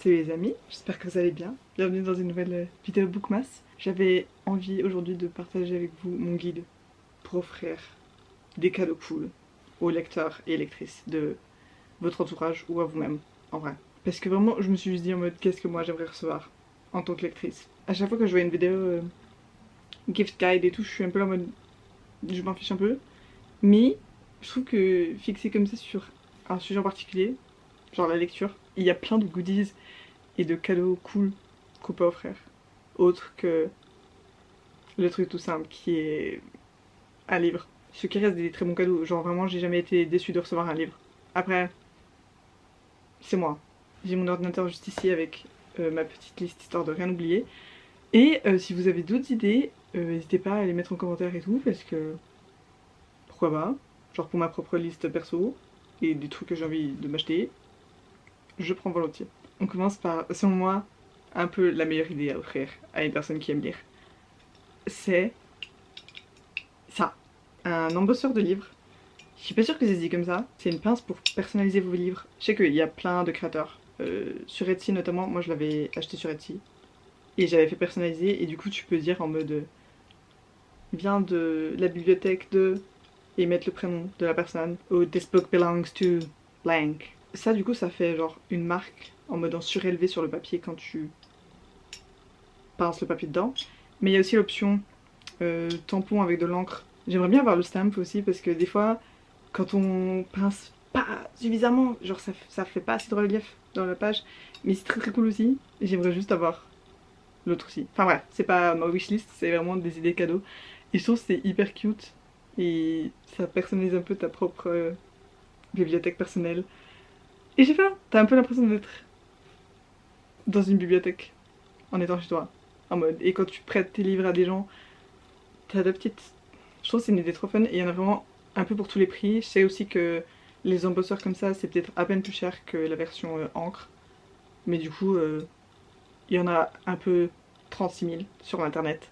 Salut les amis, j'espère que vous allez bien. Bienvenue dans une nouvelle vidéo Bookmas. J'avais envie aujourd'hui de partager avec vous mon guide pour offrir des cadeaux cool aux lecteurs et lectrices de votre entourage ou à vous-même, en vrai. Parce que vraiment, je me suis juste dit en mode qu'est-ce que moi j'aimerais recevoir en tant que lectrice. À chaque fois que je vois une vidéo gift guide et tout, je suis un peu là en mode je m'en fiche un peu. Mais je trouve que fixé comme ça sur un sujet en particulier, genre la lecture, il y a plein de goodies et de cadeaux cool qu'on peut offrir. Autre que le truc tout simple qui est un livre. Ce qui reste des très bons cadeaux. Genre vraiment, j'ai jamais été déçue de recevoir un livre. Après, c'est moi. J'ai mon ordinateur juste ici avec ma petite liste histoire de rien oublier. Et si vous avez d'autres idées, n'hésitez pas à les mettre en commentaire et tout parce que pourquoi pas. Genre pour ma propre liste perso et des trucs que j'ai envie de m'acheter, je prends volontiers. On commence par, selon moi, un peu la meilleure idée à offrir à une personne qui aime lire. C'est ça, un embosseur de livres. Je suis pas sûre que ça se dit comme ça. C'est une pince pour personnaliser vos livres. Je sais qu'il y a plein de créateurs. Sur Etsy notamment, moi je l'avais acheté sur Etsy. Et j'avais fait personnaliser et du coup tu peux dire en mode vient de la bibliothèque de et mettre le prénom de la personne. Ou this book belongs to blank. Ça du coup ça fait genre une marque en mode en surélevé sur le papier quand tu pinces le papier dedans. Mais il y a aussi l'option tampon avec de l'encre. J'aimerais bien avoir le stamp aussi parce que des fois, quand on pince pas suffisamment, genre ça fait pas assez de relief dans la page, mais c'est très très cool aussi. J'aimerais juste avoir l'autre aussi. Enfin bref, c'est pas ma wishlist, c'est vraiment des idées cadeaux. Et je trouve que c'est hyper cute et ça personnalise un peu ta propre bibliothèque personnelle. Et je sais pas, t'as un peu l'impression d'être dans une bibliothèque en étant chez toi. En mode, et quand tu prêtes tes livres à des gens, t'as deux petites. Je trouve que c'est une idée trop fun et il y en a vraiment un peu pour tous les prix. Je sais aussi que les embosseurs comme ça, c'est peut-être à peine plus cher que la version encre. Mais du coup, il y en a un peu 36 000 sur internet.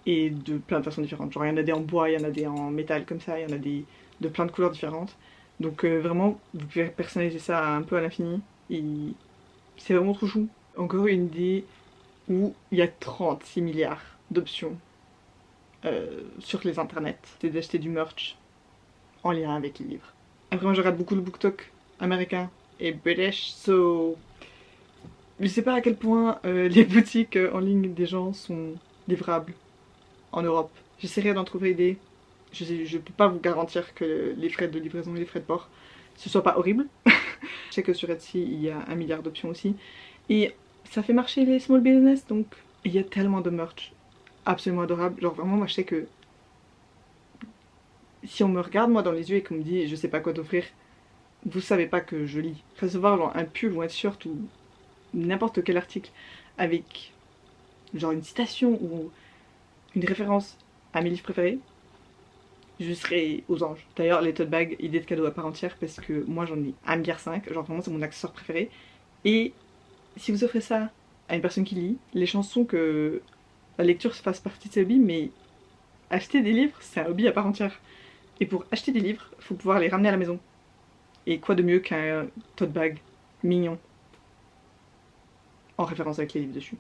Et de plein de façons différentes. Genre, il y en a des en bois, il y en a des en métal comme ça, il y en a des de plein de couleurs différentes. Donc, vraiment, vous pouvez personnaliser ça un peu à l'infini. Et c'est vraiment trop chou. Encore une idée où il y a 36 milliards d'options sur les internets. C'est d'acheter du merch en lien avec les livres. Après, moi, je regarde beaucoup le BookTok américain et British, so je sais pas à quel point les boutiques en ligne des gens sont livrables en Europe. J'essaierai d'en trouver des. Je peux pas vous garantir que les frais de livraison et les frais de port ce soit pas horrible. Je sais que sur Etsy il y a un milliard d'options aussi. Et ça fait marcher les small business donc il y a tellement de merch absolument adorable. Genre vraiment moi je sais que si on me regarde moi dans les yeux et qu'on me dit je sais pas quoi t'offrir, vous savez pas que je lis. Recevoir genre un pull ou un t-shirt ou n'importe quel article avec genre une citation ou une référence à mes livres préférés, je serai aux anges. D'ailleurs, les tote bags, idée de cadeau à part entière parce que moi j'en ai 1,5 milliard, genre vraiment c'est mon accessoire préféré. Et si vous offrez ça à une personne qui lit, les chances sont que la lecture fasse partie de ses hobbies, mais acheter des livres, c'est un hobby à part entière. Et pour acheter des livres, il faut pouvoir les ramener à la maison. Et quoi de mieux qu'un tote bag mignon en référence avec les livres dessus.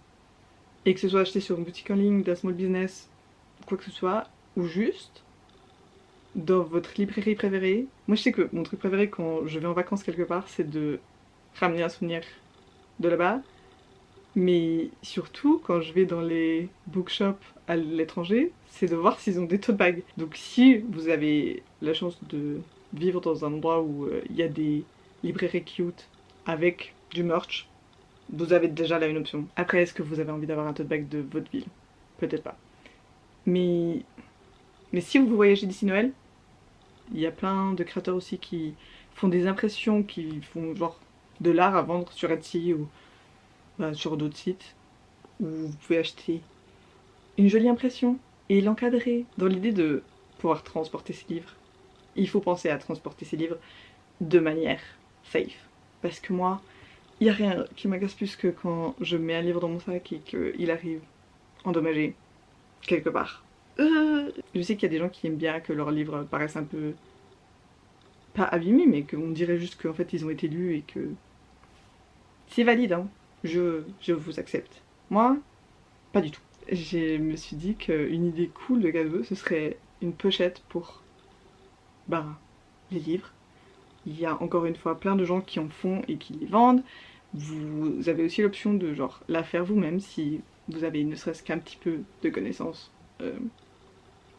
Et que ce soit acheté sur une boutique en ligne, d'un small business, quoi que ce soit, ou juste dans votre librairie préférée. Moi je sais que mon truc préféré quand je vais en vacances quelque part, c'est de ramener un souvenir de là-bas. Mais surtout quand je vais dans les bookshops à l'étranger, c'est de voir s'ils ont des tote bags. Donc si vous avez la chance de vivre dans un endroit où il y a des librairies cute avec du merch, vous avez déjà là une option. Après, est-ce que vous avez envie d'avoir un tote bag de votre ville? Peut-être pas. Mais, mais si vous voyagez d'ici Noël, il y a plein de créateurs aussi qui font des impressions, qui font genre de l'art à vendre sur Etsy ou sur d'autres sites où vous pouvez acheter une jolie impression et l'encadrer dans l'idée de pouvoir transporter ses livres. Il faut penser à transporter ses livres de manière safe. Parce que moi, il n'y a rien qui m'agace plus que quand je mets un livre dans mon sac et qu'il arrive endommagé quelque part. Je sais qu'il y a des gens qui aiment bien que leurs livres paraissent un peu pas abîmés, mais qu'on dirait juste qu'en fait ils ont été lus et que C'est valide, hein. Je vous accepte. Moi, pas du tout. Je me suis dit qu'une idée cool de cadeau, ce serait une pochette pour, ben, les livres. Il y a encore une fois plein de gens qui en font et qui les vendent. Vous avez aussi l'option de genre la faire vous-même si vous avez ne serait-ce qu'un petit peu de connaissances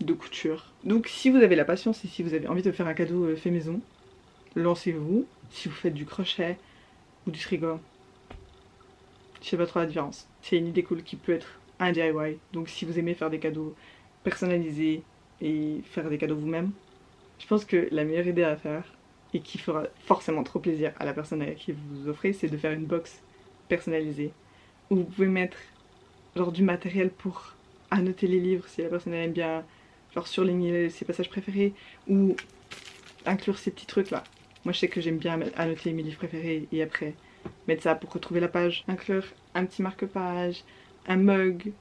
de couture. Donc si vous avez la patience et si vous avez envie de faire un cadeau fait maison, lancez-vous. Si vous faites du crochet ou du trigo, je sais pas trop la différence. C'est une idée cool qui peut être un DIY. Donc si vous aimez faire des cadeaux personnalisés et faire des cadeaux vous-même, je pense que la meilleure idée à faire, et qui fera forcément trop plaisir à la personne à qui vous offrez, c'est de faire une box personnalisée où vous pouvez mettre genre du matériel pour annoter les livres si la personne elle aime bien, genre surligner ses passages préférés ou inclure ces petits trucs là. Moi je sais que j'aime bien annoter mes livres préférés et après mettre ça pour retrouver la page, inclure un petit marque-page, un mug,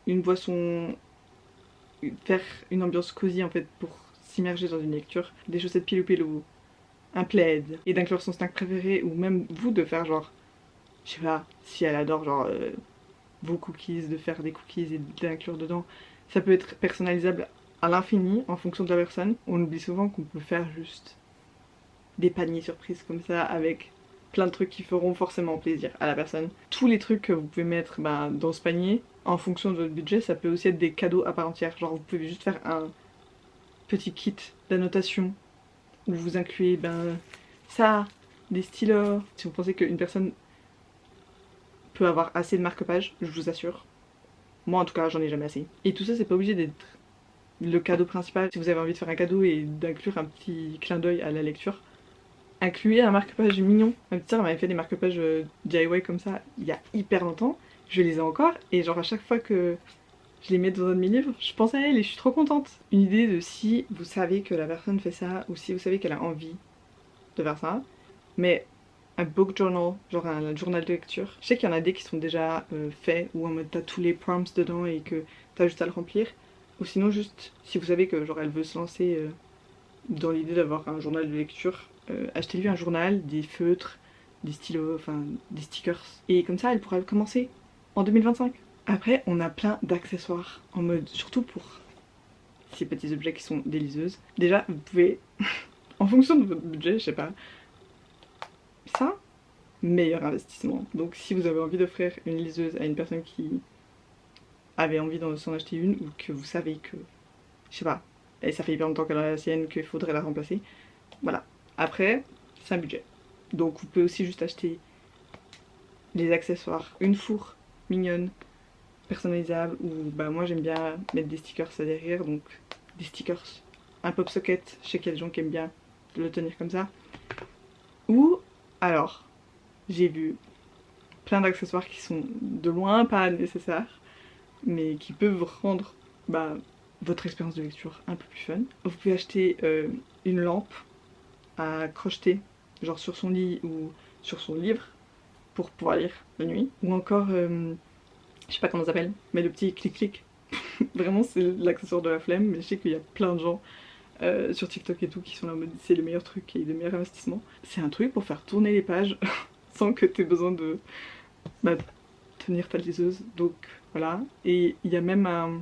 une boisson, faire une ambiance cosy en fait pour s'immerger dans une lecture, des chaussettes pilou-pilou, un plaid, et d'inclure son snack préféré, ou même vous de faire genre, je sais pas, si elle adore genre vos cookies, de faire des cookies et d'inclure dedans. Ça peut être personnalisable à l'infini en fonction de la personne. On oublie souvent qu'on peut faire juste des paniers surprises comme ça avec plein de trucs qui feront forcément plaisir à la personne. Tous les trucs que vous pouvez mettre dans ce panier, en fonction de votre budget, ça peut aussi être des cadeaux à part entière. Genre vous pouvez juste faire un petit kit d'annotation où vous incluez ça, des stylos. Si vous pensez qu'une personne peut avoir assez de marque-page, je vous assure. Moi en tout cas, j'en ai jamais assez. Et tout ça, c'est pas obligé d'être le cadeau principal. Si vous avez envie de faire un cadeau et d'inclure un petit clin d'œil à la lecture, incluez un marque-page mignon. Ma petite sœur m'avait fait des marque-pages DIY comme ça il y a hyper longtemps. Je les ai encore et genre à chaque fois que je les mets dans un de mes livres, je pense à elle et je suis trop contente. Une idée de si vous savez que la personne fait ça ou si vous savez qu'elle a envie de faire ça. Mais un book journal, genre un journal de lecture. Je sais qu'il y en a des qui sont déjà faits où en mode t'as tous les prompts dedans et que t'as juste à le remplir. Ou sinon juste si vous savez que genre elle veut se lancer dans l'idée d'avoir un journal de lecture, achetez-lui un journal, des feutres, des stylos, enfin des stickers. Et comme ça elle pourra commencer en 2025. Après on a plein d'accessoires en mode, surtout pour ces petits objets qui sont des liseuses. Déjà vous pouvez, en fonction de votre budget, je sais pas, ça, meilleur investissement. Donc si vous avez envie d'offrir une liseuse à une personne qui avait envie d'en s'en acheter une ou que vous savez que, je sais pas, et ça fait hyper longtemps qu'elle a la sienne, qu'il faudrait la remplacer, voilà. Après, c'est un budget. Donc vous pouvez aussi juste acheter les accessoires, une fourre mignonne, personnalisable, ou moi j'aime bien mettre des stickers à derrière, donc des stickers, un pop socket, je sais qu'il y a des gens qui aiment bien le tenir comme ça. Ou alors, j'ai vu plein d'accessoires qui sont de loin pas nécessaires, mais qui peuvent rendre votre expérience de lecture un peu plus fun. Vous pouvez acheter une lampe à crocheter, genre sur son lit ou sur son livre, pour pouvoir lire la nuit. Ou encore, je sais pas comment ça s'appelle, mais le petit clic-clic. Vraiment, c'est l'accessoire de la flemme, mais je sais qu'il y a plein de gens sur TikTok et tout qui sont là en mode c'est le meilleur truc et le meilleur investissement. C'est un truc pour faire tourner les pages sans que tu aies besoin de tenir ta liseuse. Donc voilà. Et il y a même un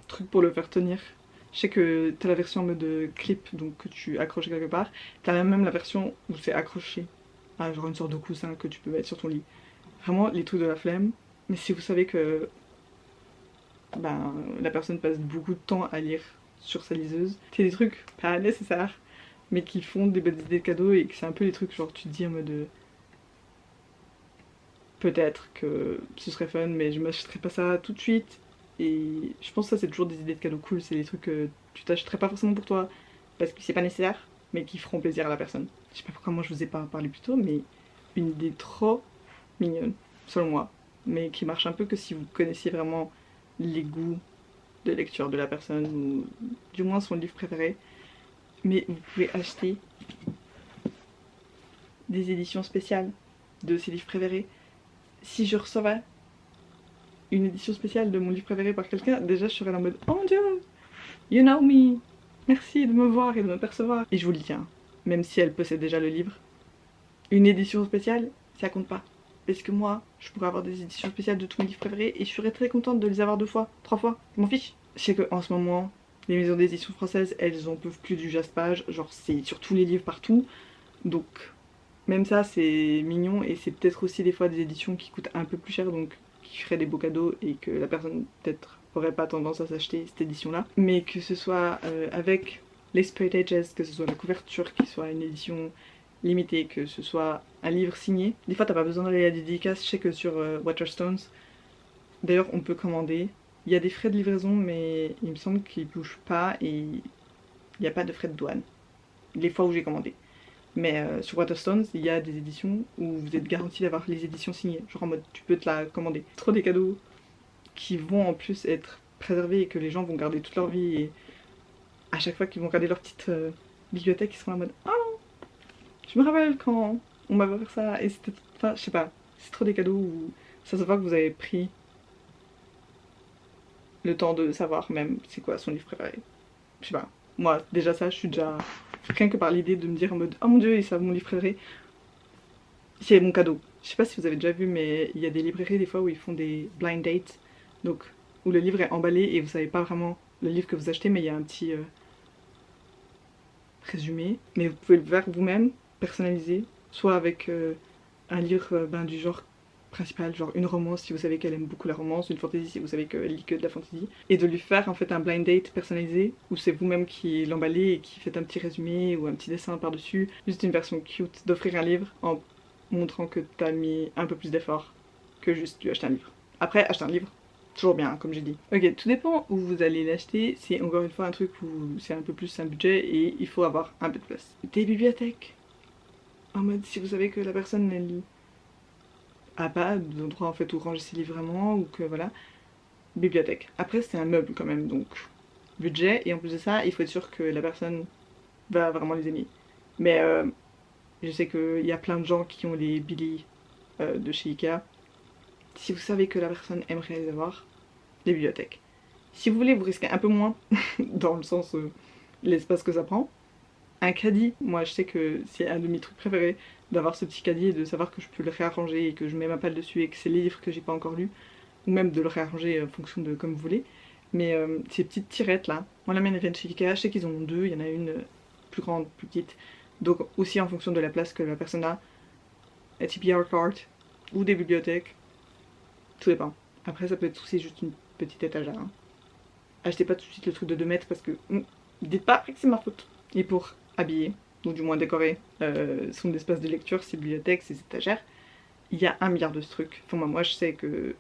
truc pour le faire tenir. Je sais que t'as la version en mode clip, donc que tu accroches quelque part. T'as même la version où c'est accroché à genre une sorte de coussin que tu peux mettre sur ton lit. Vraiment les trucs de la flemme. Mais si vous savez que la personne passe beaucoup de temps à lire sur sa liseuse, c'est des trucs pas nécessaires, mais qui font des bonnes idées de cadeaux et que c'est un peu les trucs genre tu te dis en mode peut-être que ce serait fun, mais je m'achèterais pas ça tout de suite. Et je pense que ça c'est toujours des idées de cadeaux cool, c'est des trucs que tu t'achèterais pas forcément pour toi parce que c'est pas nécessaire, mais qui feront plaisir à la personne. Je sais pas pourquoi moi je vous ai pas parlé plus tôt, mais une idée trop mignonne, selon moi, mais qui marche un peu que si vous connaissiez vraiment les goûts de lecture de la personne, ou du moins son livre préféré. Mais vous pouvez acheter des éditions spéciales de ses livres préférés. Si je recevais une édition spéciale de mon livre préféré par quelqu'un, déjà je serais en mode oh mon dieu, you know me, merci de me voir et de me percevoir. Et je vous le dis, hein, même si elle possède déjà le livre, une édition spéciale, ça compte pas. Parce que moi, je pourrais avoir des éditions spéciales de tous mes livres préférés et je serais très contente de les avoir 2 fois, 3 fois, je m'en fiche. Je sais qu'en ce moment, les maisons d'édition françaises, elles en peuvent plus du jaspage, genre c'est sur tous les livres partout, donc même ça c'est mignon et c'est peut-être aussi des fois des éditions qui coûtent un peu plus cher, donc qui feraient des beaux cadeaux et que la personne peut-être aurait pas tendance à s'acheter cette édition là, mais que ce soit avec les spread edges, que ce soit la couverture qui soit une édition limitée, que ce soit un livre signé. Des fois t'as pas besoin d'aller à des dédicaces, je sais que sur Waterstones, d'ailleurs on peut commander. Il y a des frais de livraison mais il me semble qu'ils bougent pas et il n'y a pas de frais de douane. Les fois où j'ai commandé. Mais sur Waterstones, il y a des éditions où vous êtes garanti d'avoir les éditions signées. Genre en mode tu peux te la commander. Trop des cadeaux qui vont en plus être préservés et que les gens vont garder toute leur vie et à chaque fois qu'ils vont regarder leur petite bibliothèque, ils seront en mode oh, je me rappelle quand on m'avait offert ça et c'était. Enfin, je sais pas, c'est trop des cadeaux où ça se voit que vous avez pris le temps de savoir même c'est quoi son livre préféré. Je sais pas, moi déjà ça, je suis déjà. Rien que par l'idée de me dire en mode oh mon dieu, ils savent mon livre préféré, c'est mon cadeau. Je sais pas si vous avez déjà vu, mais il y a des librairies des fois où ils font des blind dates, donc où le livre est emballé et vous savez pas vraiment le livre que vous achetez, mais il y a un petit résumé. Mais vous pouvez le faire vous-même, personnalisé, soit avec un livre du genre principal, genre une romance si vous savez qu'elle aime beaucoup la romance, une fantasy si vous savez qu'elle lit que de la fantasy, et de lui faire en fait un blind date personnalisé où c'est vous-même qui l'emballez et qui faites un petit résumé ou un petit dessin par-dessus, juste une version cute d'offrir un livre en montrant que t'as mis un peu plus d'effort que juste lui acheter un livre. Après, acheter un livre, toujours bien, comme j'ai dit. Ok, tout dépend où vous allez l'acheter, c'est encore une fois un truc où c'est un peu plus un budget et il faut avoir un peu de place. Des bibliothèques, en mode si vous savez que la personne elle a pas d'endroit en fait où ranger ses livres vraiment, ou que voilà, bibliothèque. Après c'est un meuble quand même, donc budget, et en plus de ça, il faut être sûr que la personne va vraiment les aimer. Mais je sais qu'il y a plein de gens qui ont les Billy de chez Ikea. Si vous savez que la personne aimerait les avoir, les bibliothèques. Si vous voulez vous risquez un peu moins, dans le sens l'espace que ça prend, un caddie, moi je sais que c'est un de mes trucs préférés, d'avoir ce petit caddie et de savoir que je peux le réarranger et que je mets ma palle dessus et que c'est les livres que j'ai pas encore lus, ou même de le réarranger en fonction de comme vous voulez. Mais ces petites tirettes là, moi la mienne elle vient de chez Ikea, je sais qu'ils en ont 2, il y en a une plus grande, plus petite, donc aussi en fonction de la place que la personne a, la TBR cart ou des bibliothèques, tout dépend. Après ça peut être aussi juste une petite étagère. Hein. Achetez pas tout de suite le truc de 2 mètres parce que dites pas que c'est ma faute. Et pour habiller, ou du moins décorer son espace de lecture, ses bibliothèques, ses étagères, il y a 1 milliard de ce truc. Enfin moi je sais que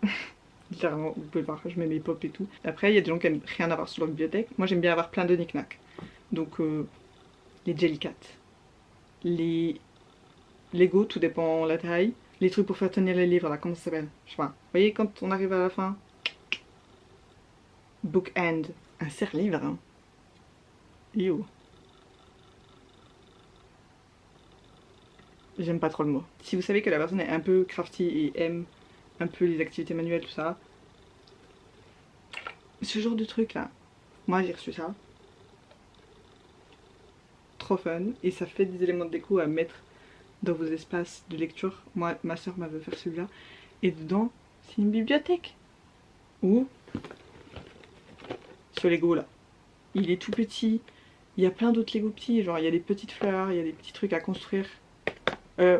littéralement vous pouvez voir, je mets mes pop et tout. Après il y a des gens qui aiment rien avoir sur leur bibliothèque. Moi j'aime bien avoir plein de knick-knack. Donc les Jellycat, les Lego, tout dépend la taille. Les trucs pour faire tenir les livres là, comment ça s'appelle? Je sais pas. Vous voyez quand on arrive à la fin, book end, un serre-livre. Hein. Yo. J'aime pas trop le mot. Si vous savez que la personne est un peu crafty et aime un peu les activités manuelles, tout ça, ce genre de truc là, moi j'ai reçu ça. Trop fun. Et ça fait des éléments de déco à mettre dans vos espaces de lecture. Moi, ma soeur m'avait fait celui-là. Et dedans, c'est une bibliothèque. Ou ce Lego là. Il est tout petit. Il y a plein d'autres Lego petits. Genre, il y a des petites fleurs, il y a des petits trucs à construire.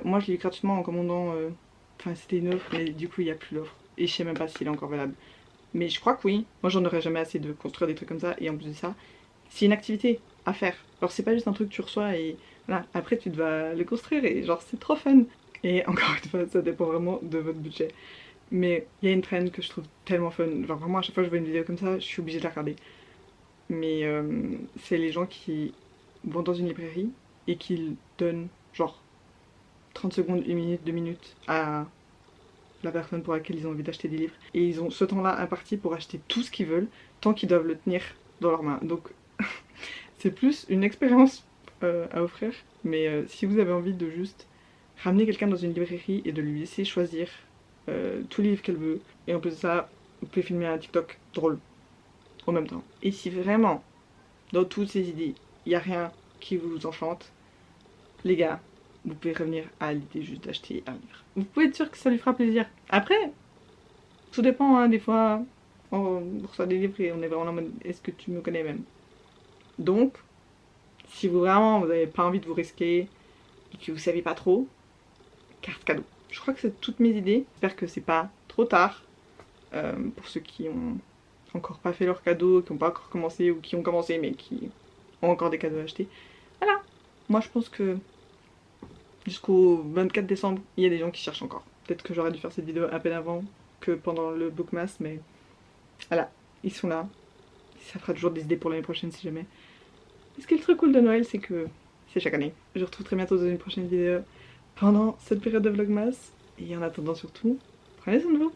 Moi, je l'ai eu gratuitement en commandant. Enfin, c'était une offre, mais du coup, il n'y a plus l'offre. Et je sais même pas s'il est encore valable. Mais je crois que oui. Moi, j'en aurais jamais assez de construire des trucs comme ça. Et en plus de ça, c'est une activité à faire. Alors, c'est pas juste un truc que tu reçois et voilà. Après, tu dois le construire et genre, c'est trop fun. Et encore une fois, ça dépend vraiment de votre budget. Mais il y a une trend que je trouve tellement fun. Genre, vraiment, à chaque fois que je vois une vidéo comme ça, je suis obligée de la regarder. Mais c'est les gens qui vont dans une librairie et qui donnent genre 30 secondes, 1 minute, 2 minutes à la personne pour laquelle ils ont envie d'acheter des livres. Et ils ont ce temps-là imparti pour acheter tout ce qu'ils veulent, tant qu'ils doivent le tenir dans leurs mains. Donc c'est plus une expérience à offrir. Mais si vous avez envie de juste ramener quelqu'un dans une librairie et de lui laisser choisir tous les livres qu'elle veut, et en plus de ça, vous pouvez filmer un TikTok drôle en même temps. Et si vraiment, dans toutes ces idées, il n'y a rien qui vous enchante, les gars, vous pouvez revenir à l'idée juste d'acheter un livre. Vous pouvez être sûr que ça lui fera plaisir. Après, tout dépend, hein, des fois, on reçoit des livres et on est vraiment en mode est-ce que tu me connais même? Donc, si vous n'avez pas envie de vous risquer et que vous savez pas trop, carte cadeau. Je crois que c'est toutes mes idées. J'espère que c'est pas trop tard pour ceux qui ont encore pas fait leur cadeau, qui n'ont pas encore commencé ou qui ont commencé mais qui ont encore des cadeaux à acheter. Voilà. Moi je pense que jusqu'au 24 décembre, il y a des gens qui cherchent encore. Peut-être que j'aurais dû faire cette vidéo à peine avant que pendant le Bookmas, mais voilà, ils sont là. Ça fera toujours des idées pour l'année prochaine si jamais. Et ce qui est le truc cool de Noël, c'est que c'est chaque année. Je vous retrouve très bientôt dans une prochaine vidéo pendant cette période de Vlogmas. Et en attendant surtout, prenez soin de vous.